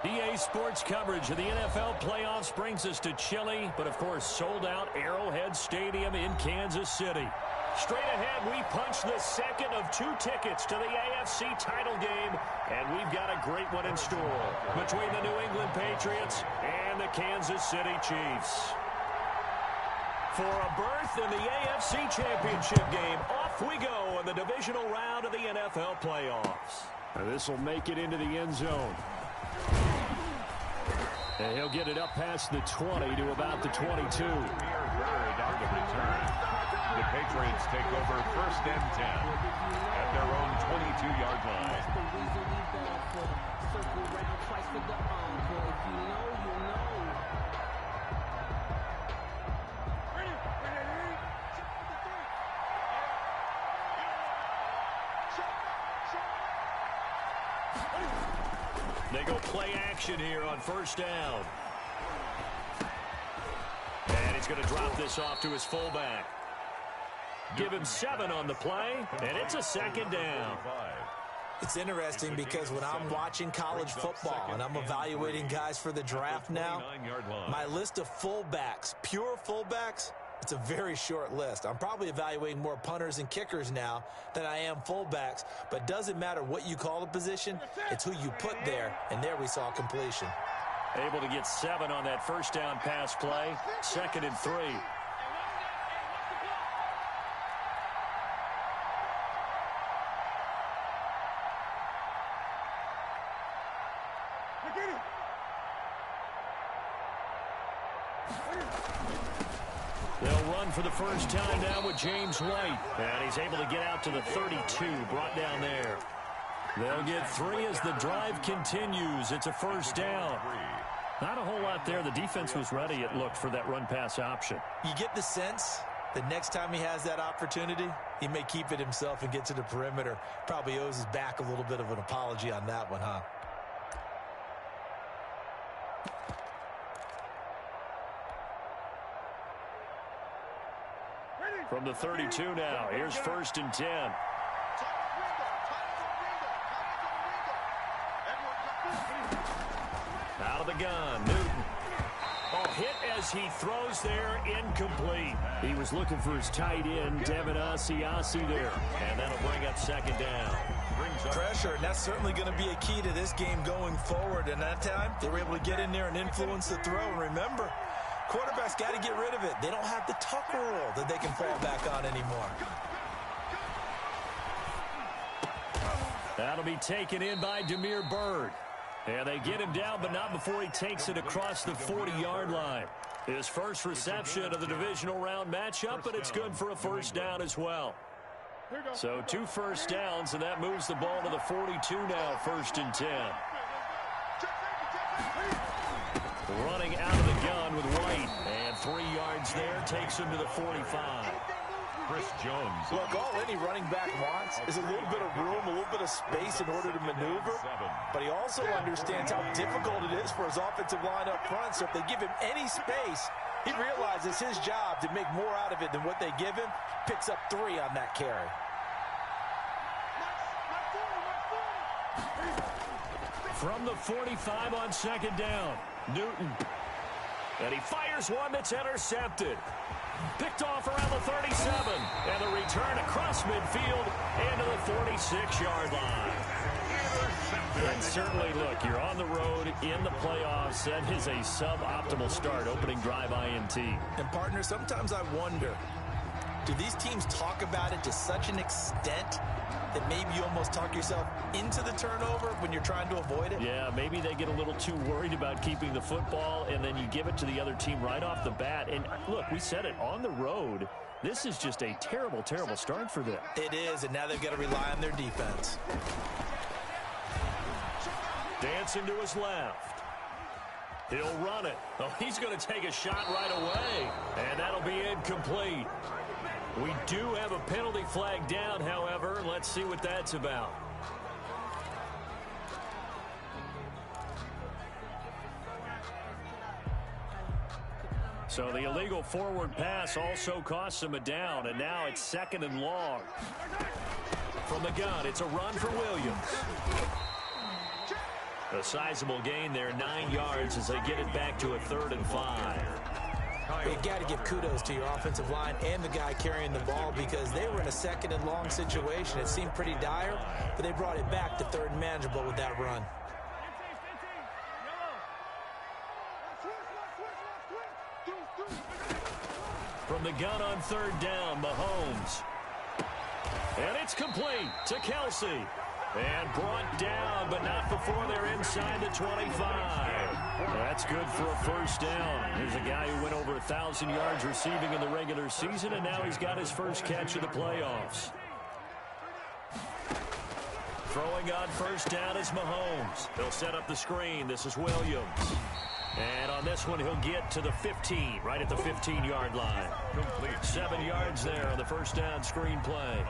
EA Sports coverage of the NFL playoffs brings us to chilly, but of course sold-out Arrowhead Stadium in Kansas City. Straight ahead, we punch the second of 2 tickets to the AFC title game, and we've got a great one in store between the New England Patriots and the Kansas City Chiefs. For a berth in the AFC Championship game, off we go in the divisional round of the NFL playoffs. This will make it into the end zone. And he'll get it up past the 20 to about the 22. On the return. The Patriots take over 1st and 10 at their own 22-yard line. They go play action here on 1st down. And he's going to drop this off to his fullback. Give him 7 on the play, and it's a 2nd down. It's interesting because when I'm watching college football and I'm evaluating guys for the draft now, my list of fullbacks, pure fullbacks, it's a very short list. I'm probably evaluating more punters and kickers now than I am fullbacks, but it doesn't matter what you call the position, it's who you put there, and there we saw completion. Able to get 7 on that 1st down pass play, 2nd and 3. They'll run for the first time now with James White. And he's able to get out to the 32, brought down there. They'll get 3 as the drive continues. It's a 1st down. Not a whole lot there. The defense was ready, it looked, for that run-pass option. You get the sense that next time he has that opportunity, he may keep it himself and get to the perimeter. Probably owes his back a little bit of an apology on that one, huh? From the 32 now, here's 1st and 10. Out of the gun, Newton. Oh, hit as he throws there, incomplete. He was looking for his tight end, Devin Asiasi there. And that'll bring up 2nd down. Pressure, and that's certainly going to be a key to this game going forward. And that time, they were able to get in there and influence the throw. And remember, quarterbacks got to get rid of it. They don't have the Tucker rule that they can fall back on anymore. That'll be taken in by Damiere Byrd. And they get him down, but not before he takes it across the 40-yard line. His first reception of the divisional round matchup, but it's good for a 1st down as well. So 2 1st downs, and that moves the ball to the 42 now, 1st and 10. Running out of the gun with White. And 3 yards there takes him to the 45. Chris Jones. Look, all any running back wants is a little bit of room, a little bit of space in order to maneuver. But he also understands how difficult it is for his offensive line up front. So if they give him any space, he realizes his job to make more out of it than what they give him. Picks up 3 on that carry. From the 45 on 2nd down, Newton. And he fires one that's intercepted. Picked off around the 37. And the return across midfield into the 46-yard line. And certainly, look, you're on the road in the playoffs. That is a suboptimal start, opening drive INT. And, partner, sometimes I wonder, do these teams talk about it to such an extent that maybe you almost talk yourself into the turnover when you're trying to avoid it? Yeah, maybe they get a little too worried about keeping the football, and then you give it to the other team right off the bat. And, look, we said it, on the road, this is just a terrible, terrible start for them. It is, and now they've got to rely on their defense. Dancing to his left. He'll run it. Oh, he's going to take a shot right away, and that'll be incomplete. We do have a penalty flag down, however. Let's see what that's about. So the illegal forward pass also costs him a down, and now it's 2nd and long. From the gun, it's a run for Williams. A sizable gain there, 9 yards as they get it back to a 3rd and 5. You got to give kudos to your offensive line and the guy carrying the ball because they were in a 2nd and long situation. It seemed pretty dire, but they brought it back to 3rd and manageable with that run. From the gun on 3rd down, Mahomes. And it's complete to Kelsey. And brought down, but not before they're inside the 25. That's good for a 1st down. Here's a guy who went over 1,000 yards receiving in the regular season, and now he's got his first catch of the playoffs. Throwing on 1st down is Mahomes. He'll set up the screen. This is Williams. And on this one, he'll get to the 15, right at the 15-yard line. Complete. 7 yards there on the 1st down screen play.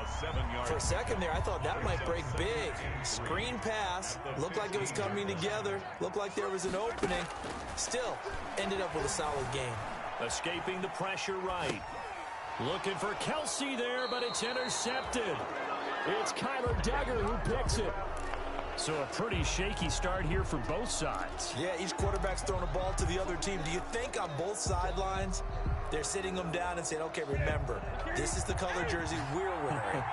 For a second there, I thought that might break big. Screen pass. Looked like it was coming together. Looked like there was an opening. Still, ended up with a solid game. Escaping the pressure right. Looking for Kelsey there, but it's intercepted. It's Kyler Duggar who picks it. So a pretty shaky start here for both sides. Yeah, each quarterback's throwing a ball to the other team. Do you think on both sidelines they're sitting them down and saying, okay, remember, this is the color jersey we're wearing.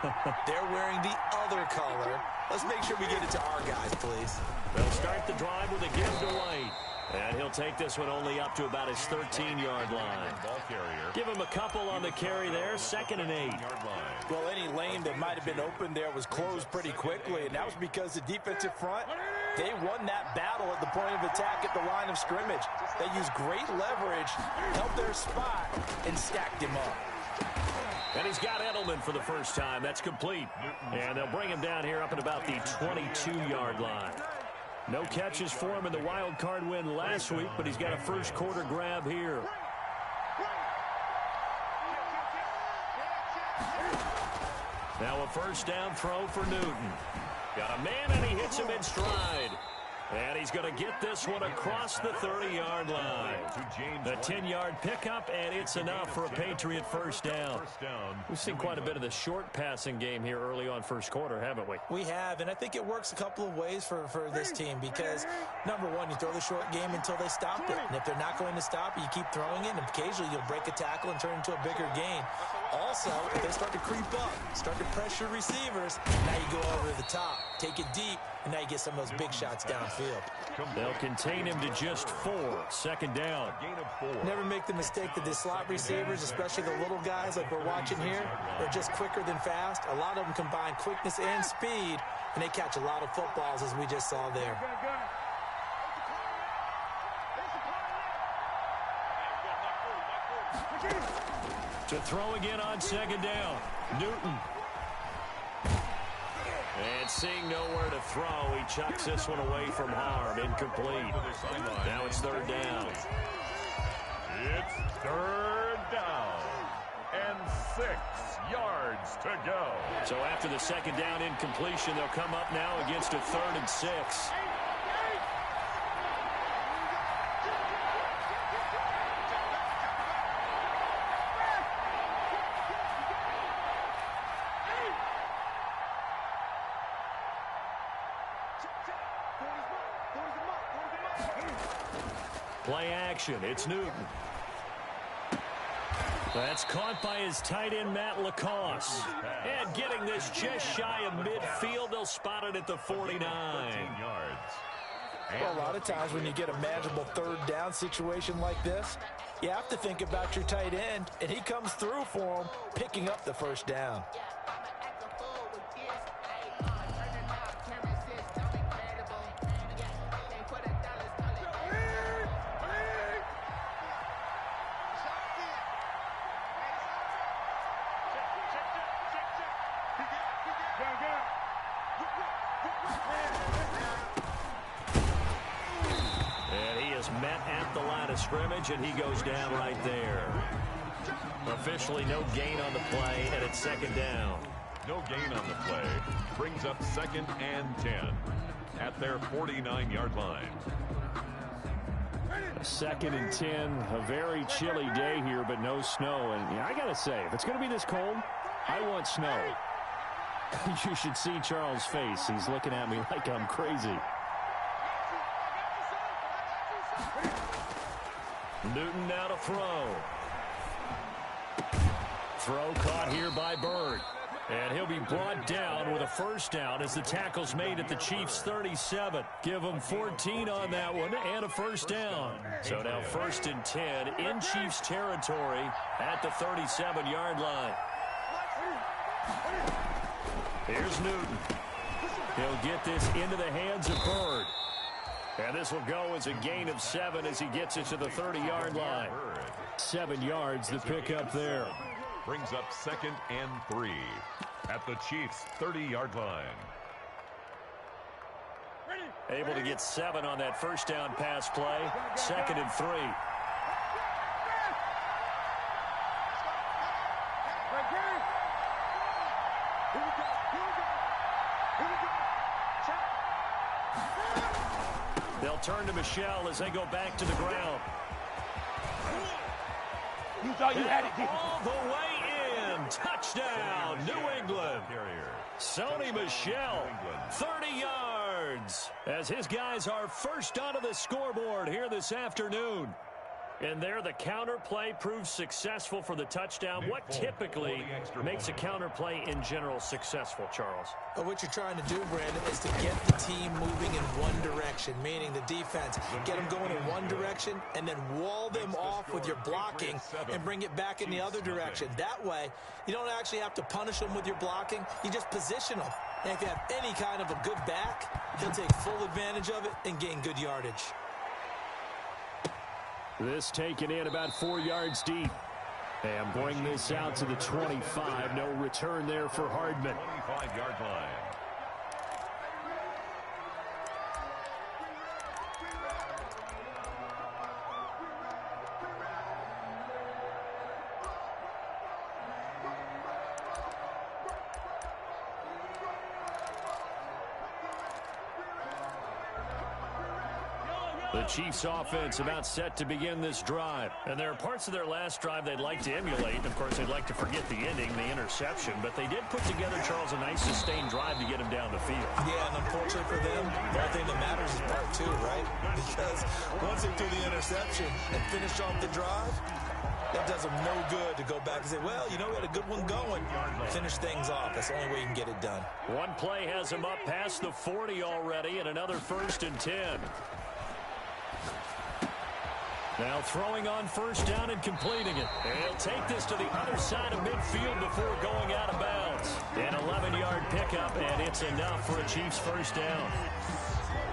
They're wearing the other color. Let's make sure we get it to our guys, please. They'll start the drive with a give to White. And he'll take this one only up to about his 13-yard line. Give him a couple on the carry there, 2nd and 8. Well, any lane that might have been open there was closed pretty quickly, and that was because the defensive front, they won that battle at the point of attack at the line of scrimmage. They used great leverage, held their spot, and stacked him up. And he's got Edelman for the first time. That's complete. And they'll bring him down here up at about the 22-yard line. No catches for him in the wild card win last week, but he's got a first quarter grab here. Now a 1st down throw for Newton. Got a man, and he hits him in stride. And he's going to get this one across the 30-yard line. The 10-yard pickup, and it's enough for a Patriot 1st down. We've seen quite a bit of the short passing game here early on 1st quarter, haven't we? We have, and I think it works a couple of ways for this team because, number one, you throw the short game until they stop it. And if they're not going to stop it, you keep throwing it, and occasionally you'll break a tackle and turn it into a bigger gain. Also, if they start to creep up, start to pressure receivers, now you go over the top, take it deep, and now you get some of those big shots downfield. They'll contain him to just 4. 2nd down. Never make the mistake that the slot receivers, especially the little guys like we're watching here, are just quicker than fast. A lot of them combine quickness and speed, and they catch a lot of footballs, as we just saw there. To throw again on 2nd down. Newton. And seeing nowhere to throw, he chucks this one away from harm. Incomplete. Now it's 3rd down. It's 3rd down. And 6 yards to go. So after the 2nd down incompletion, they'll come up now against a 3rd and 6. Play action. It's Newton. That's caught by his tight end, Matt Lacoste. And getting this just shy of midfield, they'll spot it at the 49. Well, a lot of times when you get a manageable 3rd down situation like this, you have to think about your tight end, and he comes through for him, picking up the 1st down. Scrimmage, and he goes down right there. Officially no gain on the play, and it's 2nd down. No gain on the play. Brings up 2nd and 10 at their 49-yard line. 2nd and 10, a very chilly day here, but no snow. And I got to say, if it's going to be this cold, I want snow. You should see Charles' face. He's looking at me like I'm crazy. Newton now to throw. Throw caught here by Bird. And he'll be brought down with a first down as the tackle's made at the Chiefs' 37. Give them 14 on that one and a first down. So now 1st and 10 in Chiefs territory at the 37-yard line. Here's Newton. He'll get this into the hands of Bird. And this will go as a gain of 7 as he gets it to the 30-yard line. 7 yards the pickup there. Brings up 2nd and 3 at the Chiefs' 30-yard line. Able to get 7 on that first down pass play. 2nd and 3. They'll turn to Michelle as they go back to the ground. You thought you had it. All the way in. Touchdown, New England. Sony Michel, 30 yards. As his guys are first onto the scoreboard here this afternoon. And there the counter play proves successful for the touchdown. What typically makes a counter play in general successful, Charles? Well, what you're trying to do, Brandon, is to get the team moving in one direction, meaning the defense. Get them going in one direction and then wall them off with your blocking and bring it back in the other direction. That way, you don't actually have to punish them with your blocking. You just position them. And if you have any kind of a good back, he'll take full advantage of it and gain good yardage. This taken in about 4 yards deep. And bring this out to the 25. No return there for Hardman. 25-yard line. The Chiefs offense about set to begin this drive. And there are parts of their last drive they'd like to emulate. And of course, they'd like to forget the ending, the interception. But they did put together, Charles, a nice sustained drive to get him down the field. Yeah, and unfortunately for them, the only thing that matters is part 2, right? Because once they do the interception and finish off the drive, that does them no good to go back and say, well, you know, we had a good one going. Finish things off. That's the only way you can get it done. One play has him up past the 40 already, and another 1st and 10. Now throwing on first down and completing it. And he'll take this to the other side of midfield before going out of bounds. An 11-yard pickup, and it's enough for a Chiefs first down.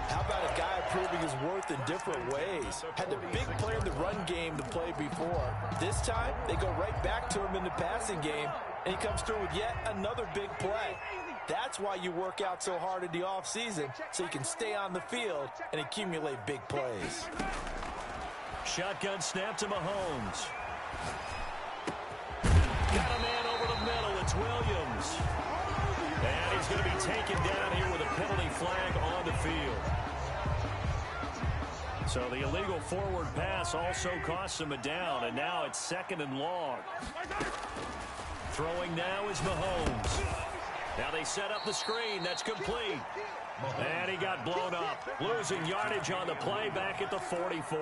How about a guy proving his worth in different ways? Had the big play in the run game to play before. This time, they go right back to him in the passing game, and he comes through with yet another big play. That's why you work out so hard in the offseason, so you can stay on the field and accumulate big plays. Shotgun snap to Mahomes. Got a man over the middle. It's Williams. And he's going to be taken down here with a penalty flag on the field. So the illegal forward pass also costs him a down, and now it's 2nd and long. Throwing now is Mahomes. Now they set up the screen. That's complete. And he got blown up. Losing yardage on the play back at the 44.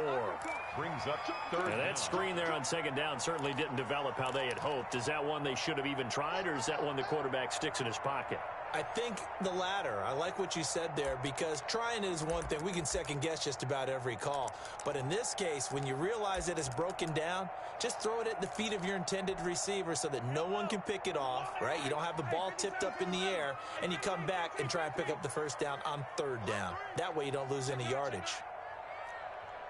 Brings up 3rd. And that screen there on 2nd down certainly didn't develop how they had hoped. Is that one they should have even tried, or is that one the quarterback sticks in his pocket? I think the latter. I like what you said there, because trying is one thing. We can second guess just about every call. But in this case, when you realize that it's broken down, just throw it at the feet of your intended receiver so that no one can pick it off, right? You don't have the ball tipped up in the air, and you come back and try and pick up the first down on 3rd down. That way you don't lose any yardage.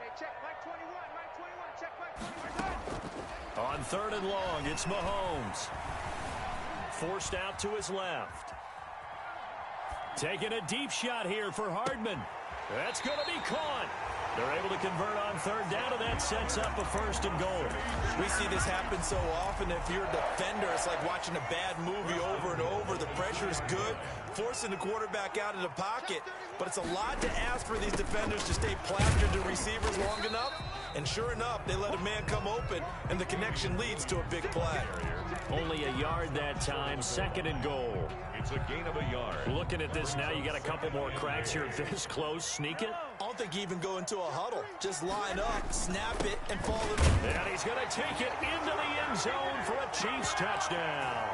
Hey, check Mike 21, Mike 21, check Mike 21. On 3rd and long, it's Mahomes. Forced out to his left. Taking a deep shot here for Hardman. That's going to be caught. They're able to convert on 3rd down, and that sets up a 1st and goal. We see this happen so often. If you're a defender, it's like watching a bad movie over and over. The pressure is good, forcing the quarterback out of the pocket. But it's a lot to ask for these defenders to stay plastered to receivers long enough. And sure enough, they let a man come open, and the connection leads to a big play. Only a yard that time, 2nd and goal. It's a gain of a yard. Looking at this now, you got a couple more cracks here. This close, sneak it. I don't think you even go into a huddle. Just line up, snap it, and fall in. And he's going to take it into the end zone for a Chiefs touchdown.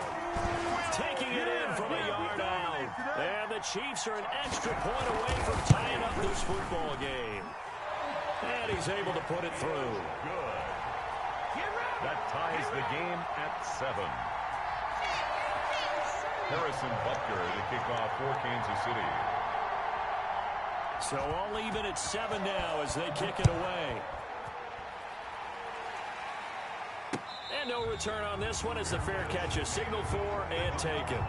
Taking it in from a yard out. And the Chiefs are an extra point away from tying up this football game. And he's able to put it through. Good. That ties the game at 7. Harrison Butker to kick off for Kansas City. So all even at 7 now as they kick it away. And no return on this one as the fair catch is signaled for and taken.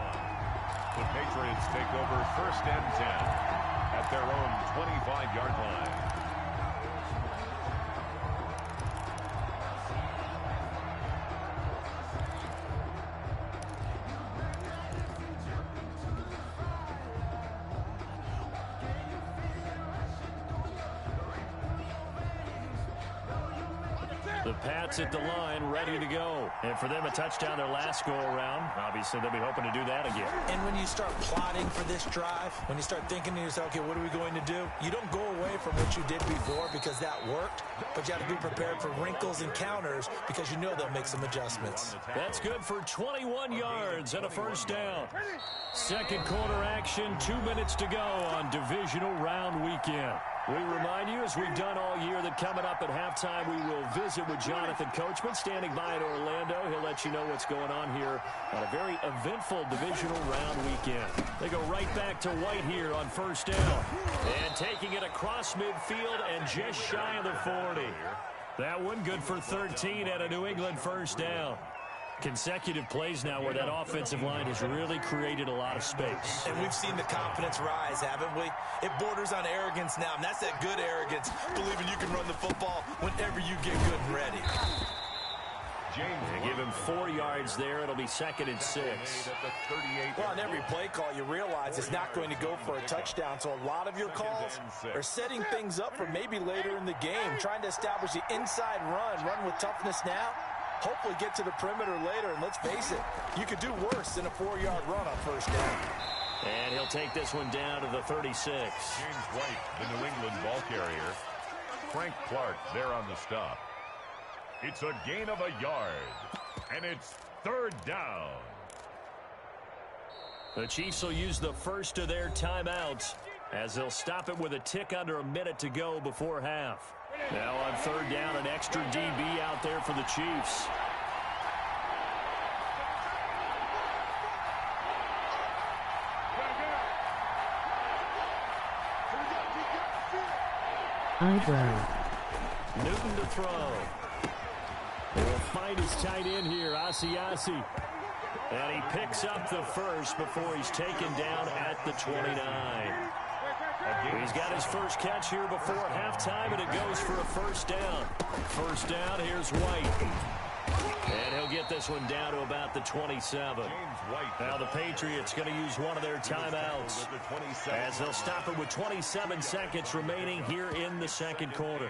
The Patriots take over first and 10 at their own 25-yard line. The Pats at the line, ready to go. And for them, a touchdown their last go-around. Obviously, they'll be hoping to do that again. And when you start plotting for this drive, when you start thinking to yourself, okay, what are we going to do? You don't go away from what you did before because that worked, but you have to be prepared for wrinkles and counters because you know they'll make some adjustments. That's good for 21 yards and a first down. Second quarter action, 2 minutes to go on Divisional Round Weekend. We remind you, as we've done all year, that coming up at halftime, we will visit with Jonathan Coachman, standing by in Orlando. He'll let you know what's going on here on a very eventful Divisional Round Weekend. They go right back to White here on first down. And taking it across midfield and just shy of the 40. That one good for 13 at a New England first down. Consecutive plays now where that offensive line has really created a lot of space. And we've seen the confidence rise, haven't we? It borders on arrogance now, and that's that good arrogance, believing you can run the football whenever you get good and ready. They give him 4 yards there. It'll be second and 6. Well, on every play call, you realize it's not going to go for a touchdown, so a lot of your calls are setting things up for maybe later in the game, trying to establish the inside run with toughness now. Hopefully get to the perimeter later, and let's face it, you could do worse than a 4-yard run on first down. And he'll take this one down to the 36. James White, the New England ball carrier. Frank Clark there on the stop. It's a gain of a yard, and it's third down. The Chiefs will use the first of their timeouts as they'll stop it with a tick under a minute to go before half. Now on third down, an extra DB out there for the Chiefs. Newton to throw. They will find his tight end here, Asiasi. And he picks up the first before he's taken down at the 29. He's got his first catch here before halftime, and it goes for a first down. First down, here's White. And he'll get this one down to about the 27. Now the Patriots going to use one of their timeouts as they'll stop it with 27 seconds remaining here in the second quarter.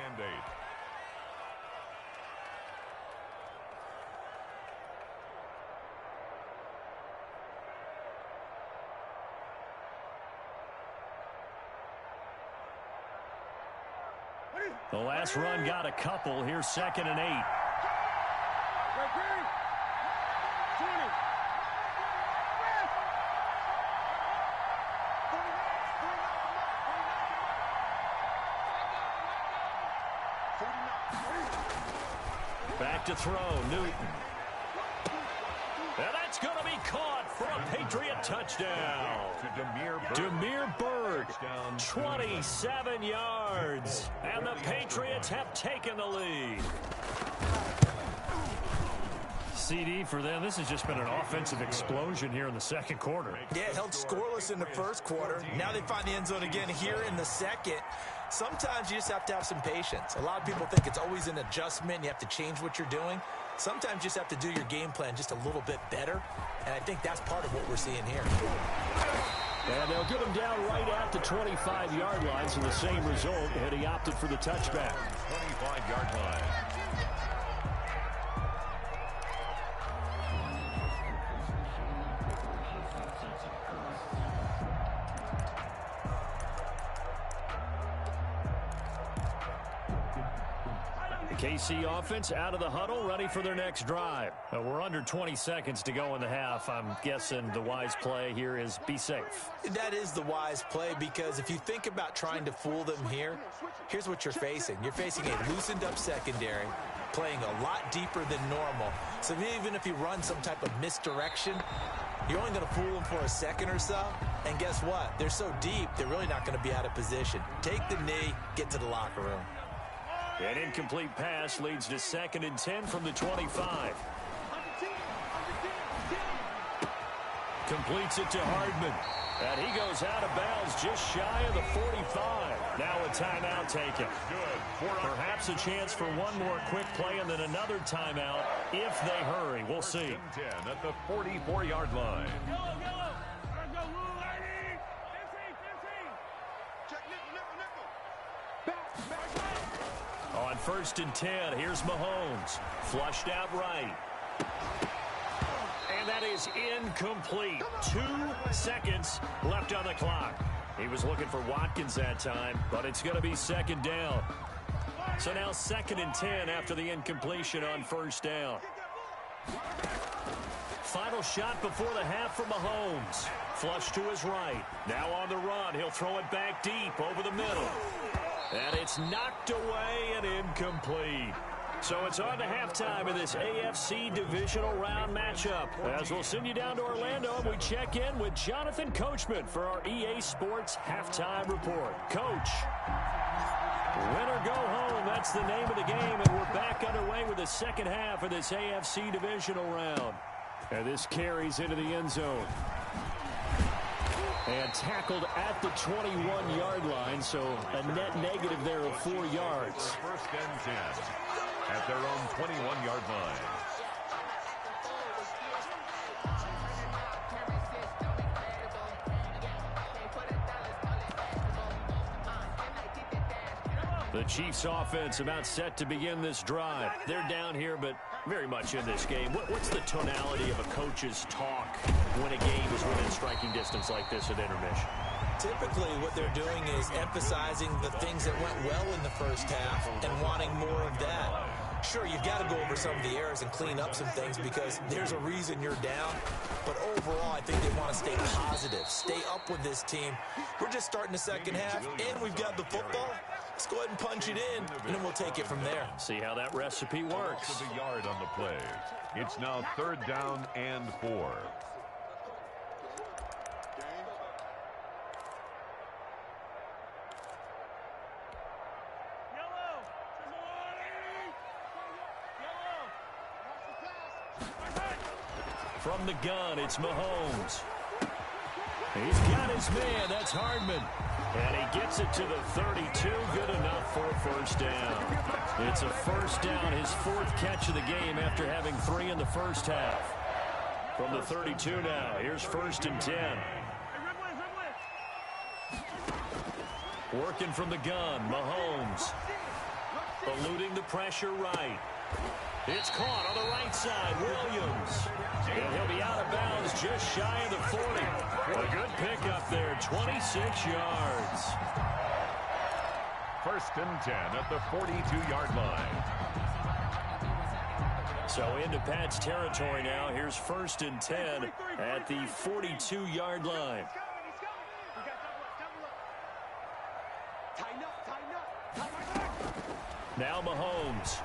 The last run got a couple. Here's second and 8. Back to throw, Newton. And that's going to be caught for a Patriot touchdown. Demir Bird, 27 yards. And the Patriots have taken the lead. CD for them. This has just been an offensive explosion here in the second quarter. Yeah, it held scoreless in the first quarter. Now they find the end zone again here in the second. Sometimes you just have to have some patience. A lot of people think it's always an adjustment. You have to change what you're doing. Sometimes you just have to do your game plan just a little bit better. And I think that's part of what we're seeing here. And they'll get him down right at the 25-yard line, so the same result, and he opted for the touchback. 25-yard line. KC offense out of the huddle, ready for their next drive. We're under 20 seconds to go in the half. I'm guessing the wise play here is be safe. That is the wise play, because if you think about trying to fool them here, here's what you're facing. You're facing a loosened up secondary, playing a lot deeper than normal. So even if you run some type of misdirection, you're only going to fool them for a second or so. And guess what? They're so deep, they're really not going to be out of position. Take the knee, get to the locker room. An incomplete pass leads to 2nd and 10 from the 25. Completes it to Hardman. And he goes out of bounds just shy of the 45. Now a timeout taken. Good. Perhaps a chance for one more quick play and then another timeout if they hurry. We'll see. 10 at the 44-yard line. On 1st and 10, here's Mahomes. Flushed out right. And that is incomplete. 2 seconds left on the clock. He was looking for Watkins that time, but it's going to be 2nd down. So now 2nd and 10 after the incompletion on 1st down. Final shot before the half for Mahomes. Flush to his right. Now on the run. He'll throw it back deep over the middle. And it's knocked away and incomplete. So it's on to halftime of this AFC Divisional Round matchup. As we'll send you down to Orlando, and we check in with Jonathan Coachman for our EA Sports Halftime Report. Coach, win or go home, that's the name of the game, and we're back underway with the second half of this AFC Divisional Round. And this carries into the end zone. And tackled at the 21-yard line, so a net negative there of 4 yards. 1st and 10 at their own 21-yard line. The Chiefs offense about set to begin this drive. They're down here, but very much in this game. What's the tonality of a coach's talk when a game is within striking distance like this at intermission? Typically, what they're doing is emphasizing the things that went well in the first half and wanting more of that. Sure, you've got to go over some of the errors and clean up some things because there's a reason you're down. But overall, I think they want to stay positive, stay up with this team. We're just starting the second half, and we've got the football. Let's go ahead and punch it in, and then we'll take it from there. See how that recipe works. To the yard on the play. It's now 3rd down and 4. From the gun, it's Mahomes. He's got his man. That's Hardman. And he gets it to the 32. Good enough for a 1st down. It's a 1st down, his 4th catch of the game after having 3 in the first half. From the 32 now, here's 1st and 10. Working from the gun, Mahomes. Eluding the pressure right. It's caught on the right side, Williams. And he'll be out of bounds just shy of the 40. A good pickup there, 26 yards. 1st and 10 at the 42-yard line. So into Pat's territory now. Here's 1st and 10 at the 42-yard line. Now Mahomes.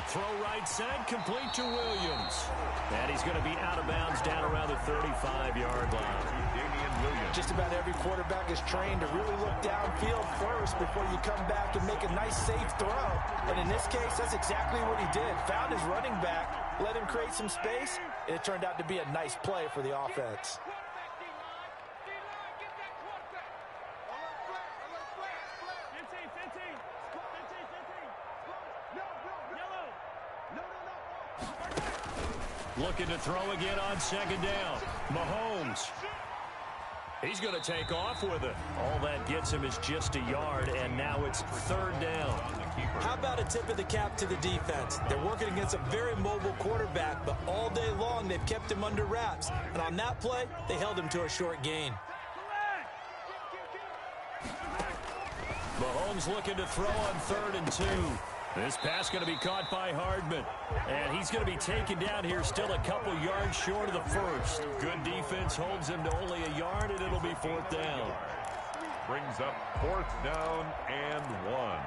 Throw right side, complete to Williams. And he's going to be out of bounds down around the 35-yard line. Just about every quarterback is trained to really look downfield first before you come back and make a nice, safe throw. And in this case, that's exactly what he did. Found his running back, let him create some space, and it turned out to be a nice play for the offense. Looking to throw again on 2nd down. Mahomes. He's going to take off with it. All that gets him is just a yard, and now it's 3rd down. How about a tip of the cap to the defense? They're working against a very mobile quarterback, but all day long they've kept him under wraps. And on that play, they held him to a short gain. Mahomes looking to throw on 3rd and 2. This pass going to be caught by Hardman. And he's going to be taken down here still a couple yards short of the first. Good defense holds him to only a yard, and it'll be 4th down. Brings up 4th down and 1.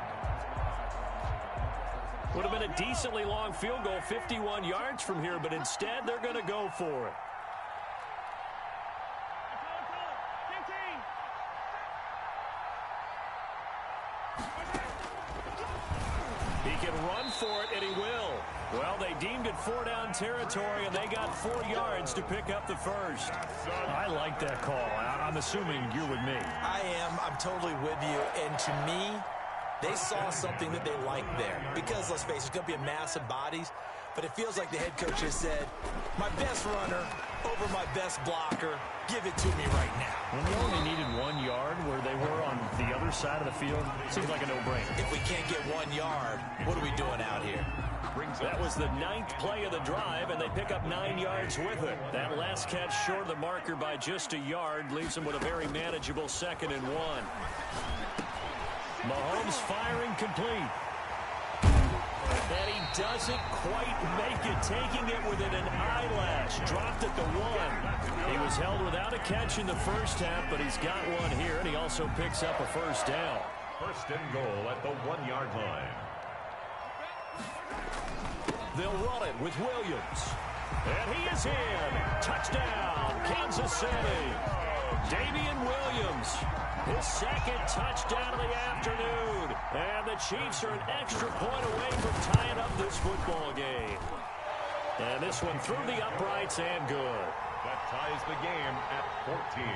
Would have been a decently long field goal, 51 yards from here, but instead they're going to go for it. He can run for it, and he will. Well, they deemed it 4-down territory, and they got 4 yards to pick up the first. I like that call. I'm assuming you're with me. I am. I'm totally with you. And to me, they saw something that they liked there. Because, let's face it, it's going to be a mass of bodies. But it feels like the head coach has said, my best runner over my best blocker, give it to me right now. When they only needed 1 yard where they were on the other side of the field, seems like a no-brainer. If we can't get 1 yard, what are we doing out here? That was the 9th play of the drive, and they pick up 9 yards with it. That last catch short of the marker by just a yard leaves them with a very manageable 2nd and 1. Mahomes firing complete. And he doesn't quite make it, taking it within an eyelash. Dropped at the 1. He was held without a catch in the first half, but he's got one here, and he also picks up a 1st down. 1st and goal at the 1-yard line. They'll run it with Williams. And he is in. Touchdown, Kansas City. Damian Williams, his 2nd touchdown of the afternoon. And the Chiefs are an extra point away from tying up this football game. And this one through the uprights and good. That ties the game at 14.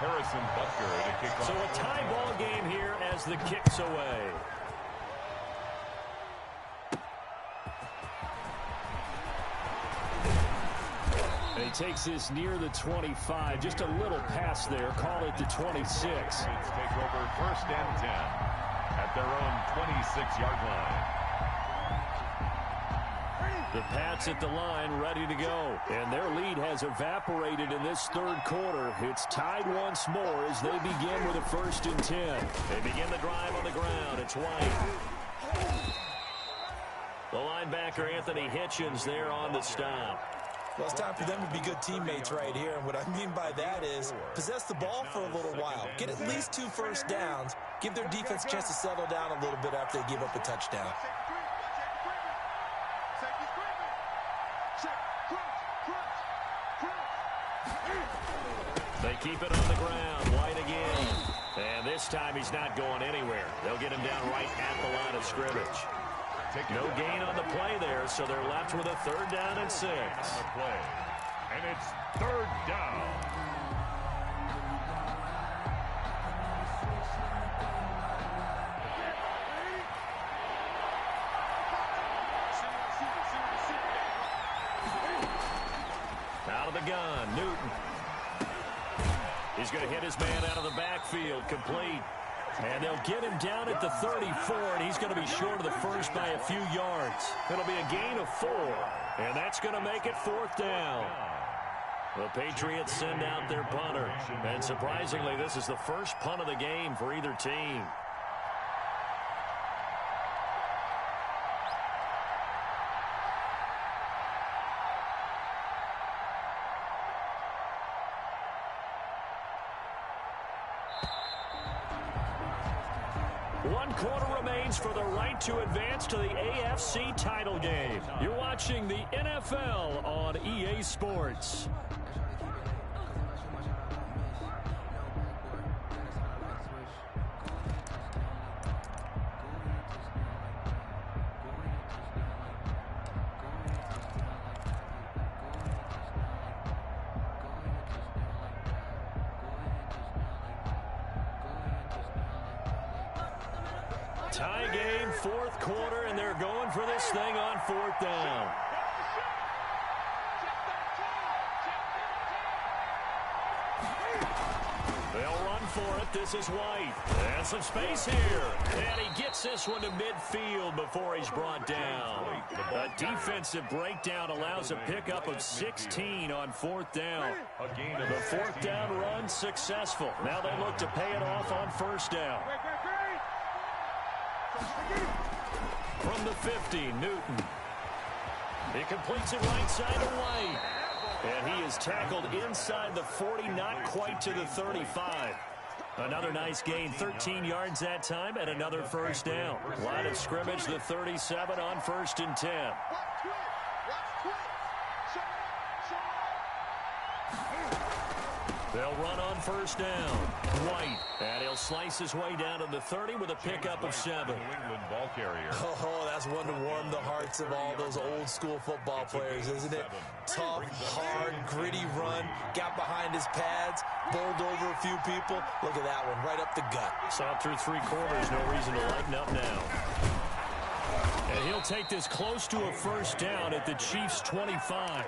Harrison Butker to kick off. So a tie ball game here as the kick's away. And he takes this near the 25. Just a little pass there. Call it the 26. Take over 1st and 10 at their own 26-yard line. The Pats at the line ready to go. And their lead has evaporated in this 3rd quarter. It's tied once more as they begin with a 1st and 10. They begin the drive on the ground. It's White. The linebacker Anthony Hitchens there on the stop. Well, it's time for them to be good teammates right here. And what I mean by that is possess the ball for a little while. Get at least 2 first downs. Give their defense a chance to settle down a little bit after they give up a touchdown. They keep it on the ground. White again. And this time he's not going anywhere. They'll get him down right at the line of scrimmage. No gain on the play there, so they're left with a 3rd down and 6. And it's 3rd down. Out of the gun, Newton. He's going to hit his man out of the backfield, complete. And they'll get him down at the 34, and he's going to be short of the first by a few yards. It'll be a gain of 4, and that's going to make it 4th down. The Patriots send out their punter, and surprisingly, this is the first punt of the game for either team. One quarter remains for the right to advance to the AFC title game. You're watching the NFL on EA Sports. Tie game, 4th quarter, and they're going for this thing on 4th down. They'll run for it. This is White. And some space here. And he gets this one to midfield before he's brought down. A defensive breakdown allows a pickup of 16 on 4th down. The 4th down run successful. Now they look to pay it off on 1st down. From the 50, Newton. He completes it right side to White. And he is tackled inside the 40, not quite to the 35. Another nice gain, 13 yards that time, and another 1st down. Line of scrimmage, the 37 on 1st and 10. They'll run on 1st down. White, and he'll slice his way down to the 30 with a pickup of 7. New England ball carrier. Oh, that's one to warm the hearts of all those old school football players, isn't it? Tough, hard, gritty run, got behind his pads, bowled over a few people. Look at that one, right up the gut. Saw it through 3 quarters, no reason to lighten up now. And he'll take this close to a 1st down at the Chiefs' 25.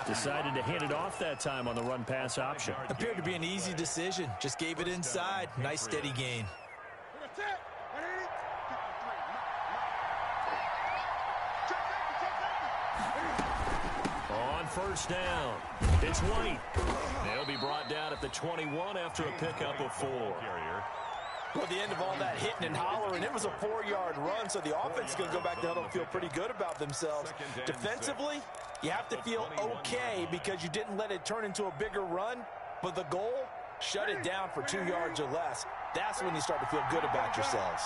Decided to hand it off that time on the run-pass option. Appeared to be an easy decision. Just gave it inside. Nice steady gain. On 1st down, it's White. They'll be brought down at the 21 after a pickup of 4. Well, the end of all that hitting and hollering, it was a 4-yard run, so the offense is going to go back to huddle and feel pretty good about themselves. Defensively, you have to feel okay because you didn't let it turn into a bigger run, but the goal, shut it down for 2 yards or less. That's when you start to feel good about yourselves.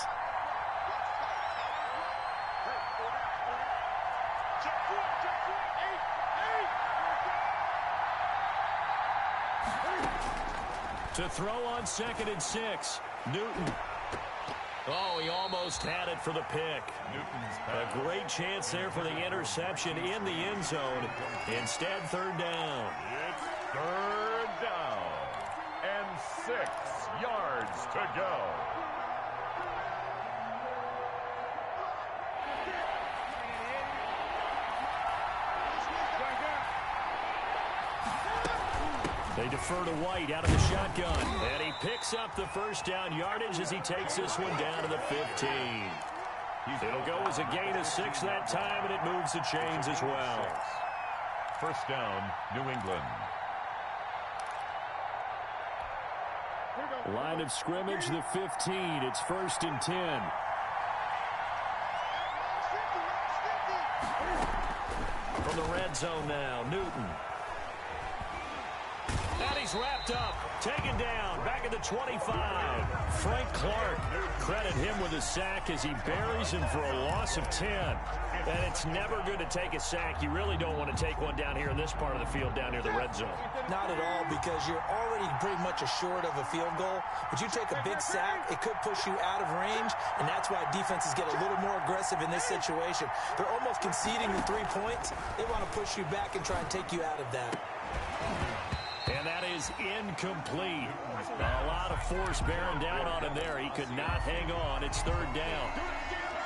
To throw on 2nd and 6, Newton. Oh, he almost had it for the pick. A great chance there for the interception in the end zone. Instead, 3rd down. It's 3rd down and 6 yards to go. They defer to White out of the shotgun. And he picks up the 1st down yardage as he takes this one down to the 15. It'll go as a gain of 6 that time, and it moves the chains as well. 1st down, New England. Line of scrimmage, the 15. It's 1st and 10. From the red zone now, Newton. And he's wrapped up, taken down, back at the 25. Frank Clark, credit him with a sack as he buries him for a loss of 10. And it's never good to take a sack. You really don't want to take one down here in this part of the field, down near the red zone. Not at all, because you're already pretty much assured of a field goal. But you take a big sack, it could push you out of range, and that's why defenses get a little more aggressive in this situation. They're almost conceding the 3 points. They want to push you back and try and take you out of that. And that is incomplete. A lot of force bearing down on him there. He could not hang on. It's 3rd down.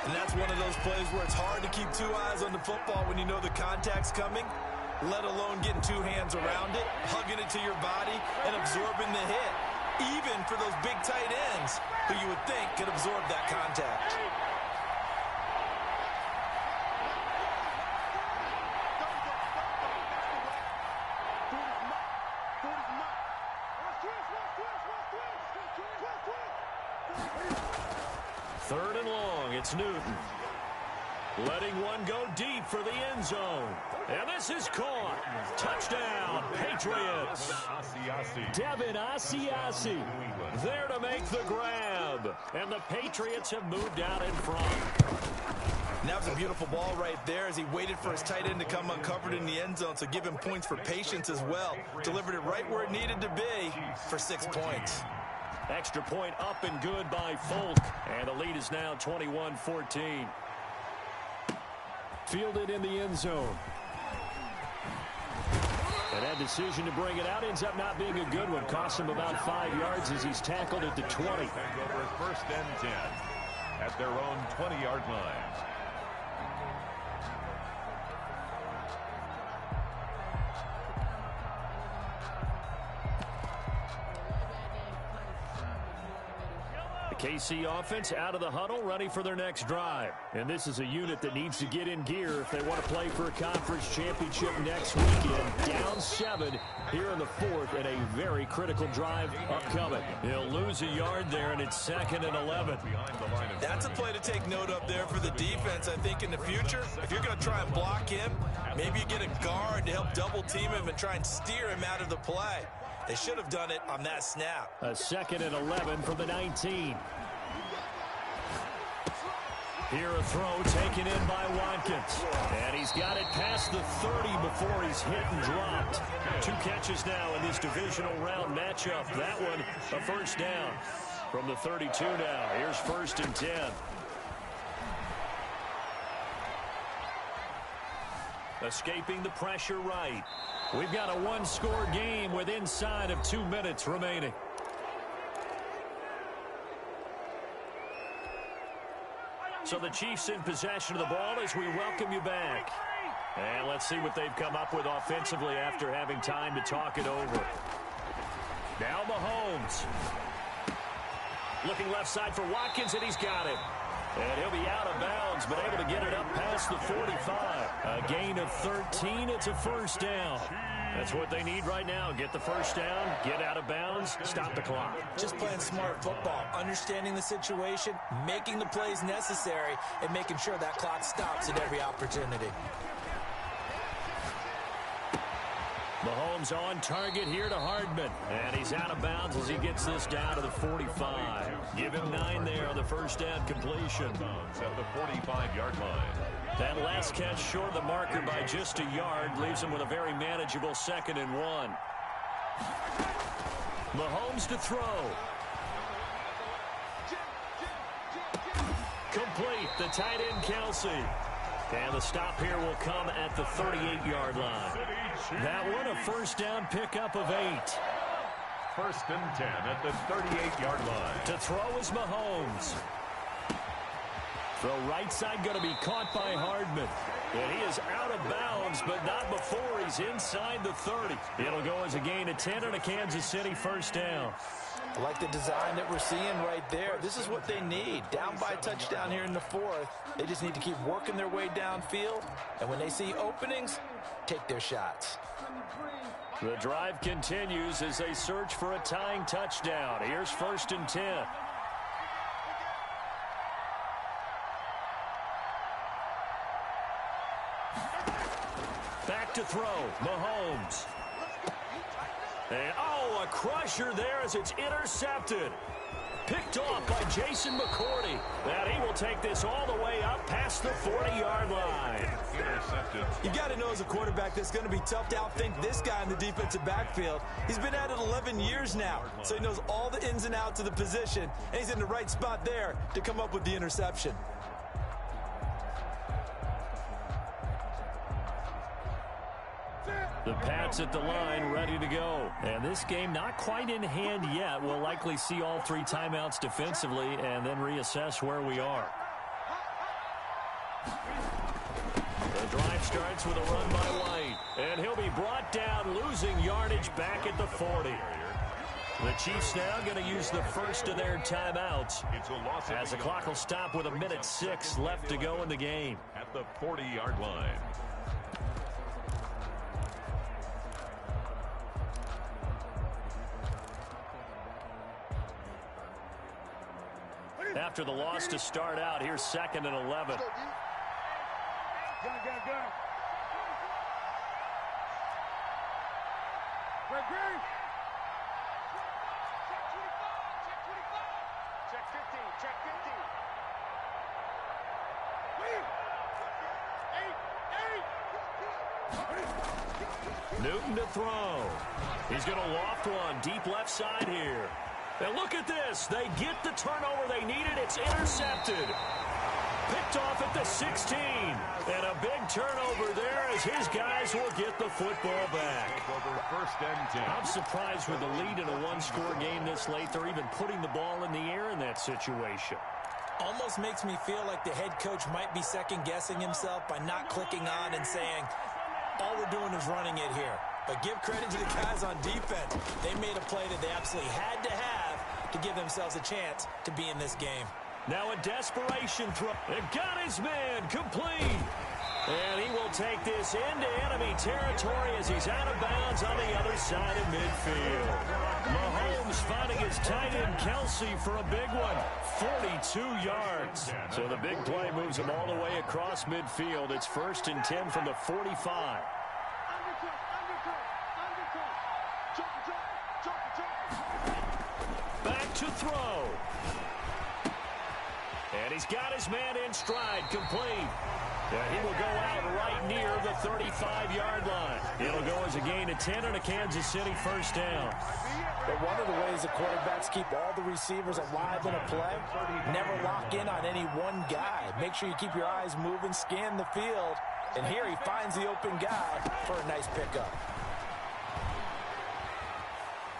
And that's one of those plays where it's hard to keep 2 eyes on the football when you know the contact's coming, let alone getting 2 hands around it, hugging it to your body, and absorbing the hit, even for those big tight ends who you would think could absorb that contact. Third and long, it's Newton. Letting one go deep for the end zone. And this is caught. Touchdown, Patriots. Devin Asiasi there to make the grab. And the Patriots have moved out in front. And that was a beautiful ball right there as he waited for his tight end to come uncovered in the end zone, so give him points for patience as well. Delivered it right where it needed to be for 6 points. Extra point up and good by Folk. And the lead is now 21-14. Fielded in the end zone. And that decision to bring it out ends up not being a good one. Costs him about 5 yards as he's tackled at the 20. Over 1st and 10 at their own 20-yard line. KC offense out of the huddle, ready for their next drive. And this is a unit that needs to get in gear if they want to play for a conference championship next weekend. Down 7 here in the 4th, and a very critical drive upcoming. He'll lose a yard there, and it's 2nd and 11. That's a play to take note of there for the defense. I think in the future, if you're going to try and block him, maybe you get a guard to help double team him and try and steer him out of the play. They should have done it on that snap. A 2nd and 11 from the 19. Here a throw taken in by Watkins. And he's got it past the 30 before he's hit and dropped. 2 catches now in this divisional round matchup. That one a first down from the 32 now. Here's 1st and 10. Escaping the pressure right. We've got a 1-score game with inside of 2 minutes remaining. So the Chiefs in possession of the ball as we welcome you back. And let's see what they've come up with offensively after having time to talk it over. Now Mahomes. Looking left side for Watkins, and he's got it. And he'll be out of bounds, but able to get it up past the 45. A gain of 13. It's a first down. That's what they need right now. Get the first down, get out of bounds, stop the clock. Just playing smart football, understanding the situation, making the plays necessary, and making sure that clock stops at every opportunity. Mahomes on target here to Hardman. And he's out of bounds as he gets this down to the 45. Give him 9 there on the first down completion. At the 45-yard line. That last catch short of the marker by just a yard leaves him with a very manageable 2nd and 1. Mahomes to throw. Complete. The tight end, Kelsey. And the stop here will come at the 38-yard line. That one a first down pickup of 8. 1st and 10 at the 38-yard line. To throw is Mahomes. Throw right side going to be caught by Hardman. And he is out of bounds, but not before he's inside the 30. It'll go as a gain of 10 and a Kansas City first down. I like the design that we're seeing right there. This is what they need. Down by a touchdown here in the 4th. They just need to keep working their way downfield. And when they see openings, take their shots. The drive continues as they search for a tying touchdown. Here's 1st and 10. Back to throw. Mahomes. And, a crusher there as it's intercepted. Picked off by Jason McCourty. That he will take this all the way up past the 40-yard line. Intercepted. You got to know as a quarterback that's going to be tough to outthink this guy in the defensive backfield. He's been at it 11 years now, so he knows all the ins and outs of the position, and he's in the right spot there to come up with the interception. The Pats at the line, ready to go. And this game not quite in hand yet. We'll likely see all 3 timeouts defensively and then reassess where we are. The drive starts with a run by White. And he'll be brought down, losing yardage back at the 40. The Chiefs now going to use the first of their timeouts as the clock will stop with 1:06 left to go in the game. At the 40-yard line. After the loss to start out, here's 2nd and 11. Gun. Gregory. Check 25. Check 15. Newton to throw. He's going to loft one deep left side here. And look at this. They get the turnover they needed. It's intercepted. Picked off at the 16. And a big turnover there as his guys will get the football back. First and 10. I'm surprised with the lead in a 1-score game this late. They're even putting the ball in the air in that situation. Almost makes me feel like the head coach might be second-guessing himself by not clicking on and saying, all we're doing is running it here. But give credit to the guys on defense. They made a play that they absolutely had to have to give themselves a chance to be in this game. Now a desperation throw. It got his man complete. And he will take this into enemy territory as he's out of bounds on the other side of midfield. Mahomes finding his tight end Kelsey for a big one. 42 yards. So the big play moves him all the way across midfield. It's 1st and 10 from the 45. Back to throw. And he's got his man in stride, complete. And he will go out right near the 35-yard line. It'll go as a gain of 10 and a Kansas City first down. But one of the ways the quarterbacks keep all the receivers alive in a play, never lock in on any one guy. Make sure you keep your eyes moving, scan the field. And here he finds the open guy for a nice pickup.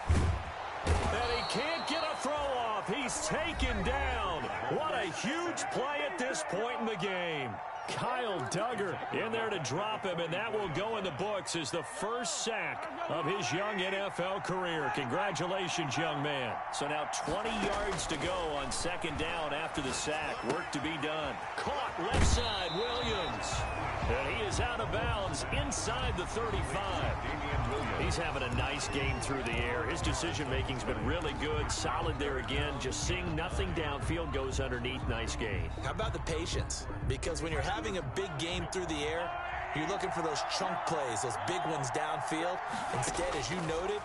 And he can't get a throw off. He's taken down. What a huge play at this point in the game. Kyle Duggar in there to drop him, and that will go in the books as the first sack of his young NFL career. Congratulations, young man. So now 20 yards to go on 2nd down after the sack. Work to be done. Caught left side, Williams. And he is out of bounds inside the 35. He's having a nice game through the air. His decision-making's been really good. Solid there again. Just seeing nothing downfield, goes underneath. Nice gain. How about the patience? Because when you're having a big game through the air, you're looking for those chunk plays, those big ones downfield. Instead, as you noted,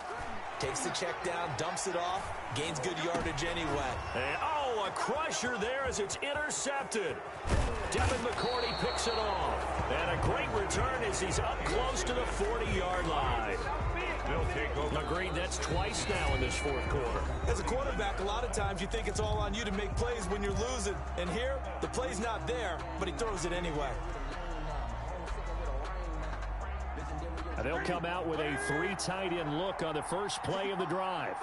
takes the check down, dumps it off, gains good yardage anyway. And, a crusher there as it's intercepted. Devin McCourty picks it off. And a great return as he's up close to the 40-yard line. Agreed, that's twice now in this 4th quarter. As a quarterback, a lot of times you think it's all on you to make plays when you're losing. And here, the play's not there, but he throws it anyway. And they'll come out with a 3 tight end look on the first play of the drive.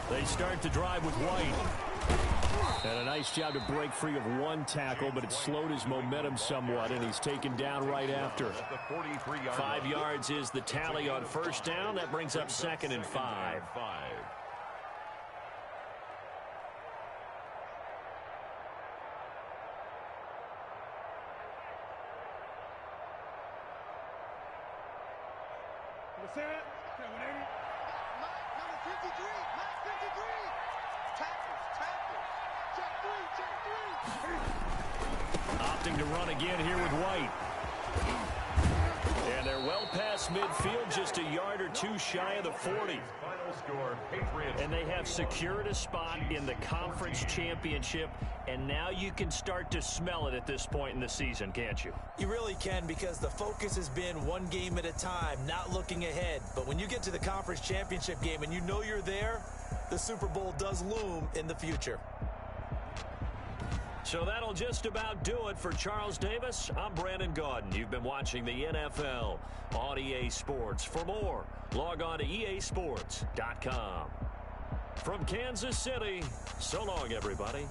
They start the drive with White. And a nice job to break free of one tackle, but it slowed his momentum somewhat, and he's taken down right after. 5 yards is the tally on first down. That brings up 2nd and 5. Opting to run again here with White. And they're well past midfield, just a yard or two shy of the 40. Final score, Patriots. And they have secured a spot in the conference championship, and now you can start to smell it at this point in the season, can't you? You really can, because the focus has been one game at a time, not looking ahead. But when you get to the conference championship game and you know you're there, the Super Bowl does loom in the future. So that'll just about do it for Charles Davis. I'm Brandon Gaudin. You've been watching the NFL on EA Sports. For more, log on to easports.com. From Kansas City, so long, everybody.